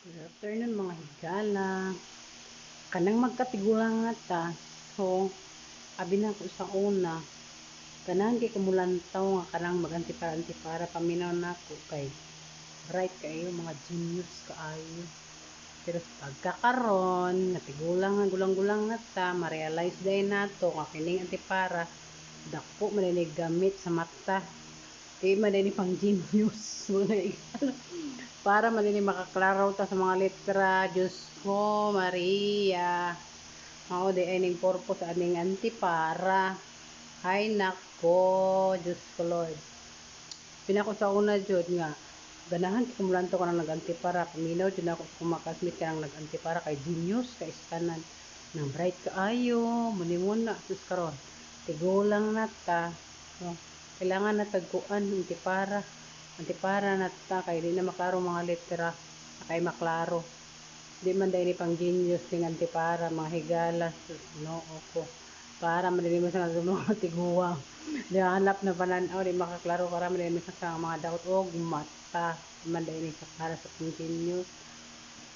Good afternoon mga higala. Kanang magkatigulang nga ta. So, abi na ko sa una. Kanang kay kumulantaw nga kanang mag-antipara paminaw na ko kay bright kayo mga genius kaayo. Pero sa pagkakaron, natigulang nga gulang-gulang nga ta, ma-realize day nato nga kining antipara dakpo maninig gamit sa mata. Di man pang genius mga higala. Para malini makaklaraw ta sa mga letra. Diyos ko, Maria. Mao di ay ning purpose sa aning antipara. Ay nako, Diyos ko Lord. Pinako sa una jud nga ganahan kumulanto ko nang nag-antipara. Paminaw jud ako sa kumakasmit ka nang nag-antipara kay genius kay iskanan nang bright kaayo. Munimon na sus karon. Tigulang na ta. So, kailangan na tagkuan antipara na ta kay di na maklaro mga letra kay maklaro di man dahil pang genius ning antipara mga higala no ko para madili mo sa mga tiguang di hanap na pananaw di makaklaro para madili mo sa mga daot og mata man dahil sa para sa pang genius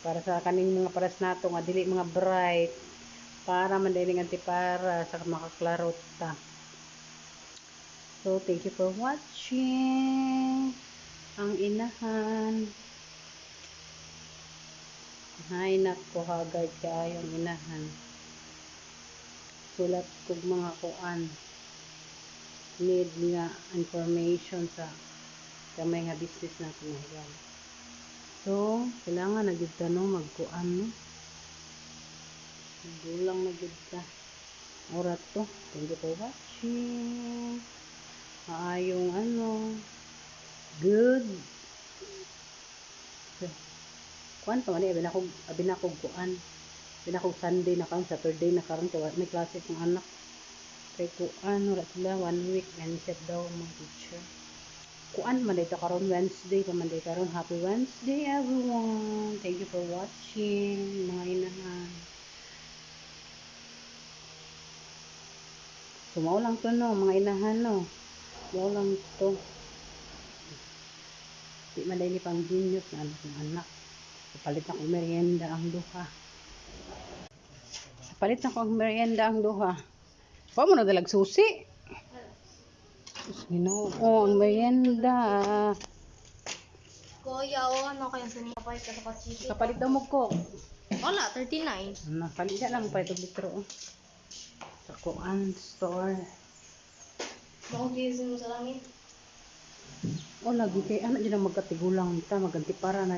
para sa kaning mga paras nato nga dili mga bright para man dahil antipara sa makaklaro ta. So thank you for watching ang inahan. Hay nako hagard kayo ang inahan. Sulat kog mga kuan. Need nga information sa kamay nga business na kumahigan. So, kailangan na gid tanong magkuan no. Gulang na gid ta. Oras to. Thank you for watching. Maayong good kuan pa man abi na ko kuan Sunday na karon Saturday na karon kay may klase kong anak kay kuan wala sila 1 week and set daw mga teacher kuan man dito karon Wednesday pa man dito karon. Happy Wednesday everyone, thank you for watching mga inahan. So mao lang to no mga inahan no, mao lang to di man dahil pang genius na anak. Palit na kong merienda ang duha. Palit na kong merienda ang duha. Pa mo nagdalag susi. Ginoo ang merienda. Kuya, ano kaya sinipay ka sa patsiti? Kapalit daw mo ko. Wala, 39. Napalit na lang palit og litro. Sa kuan store. Mahugisin mo sa langit. O lagi kay ana dyan ang magkatigulang ta magantipara na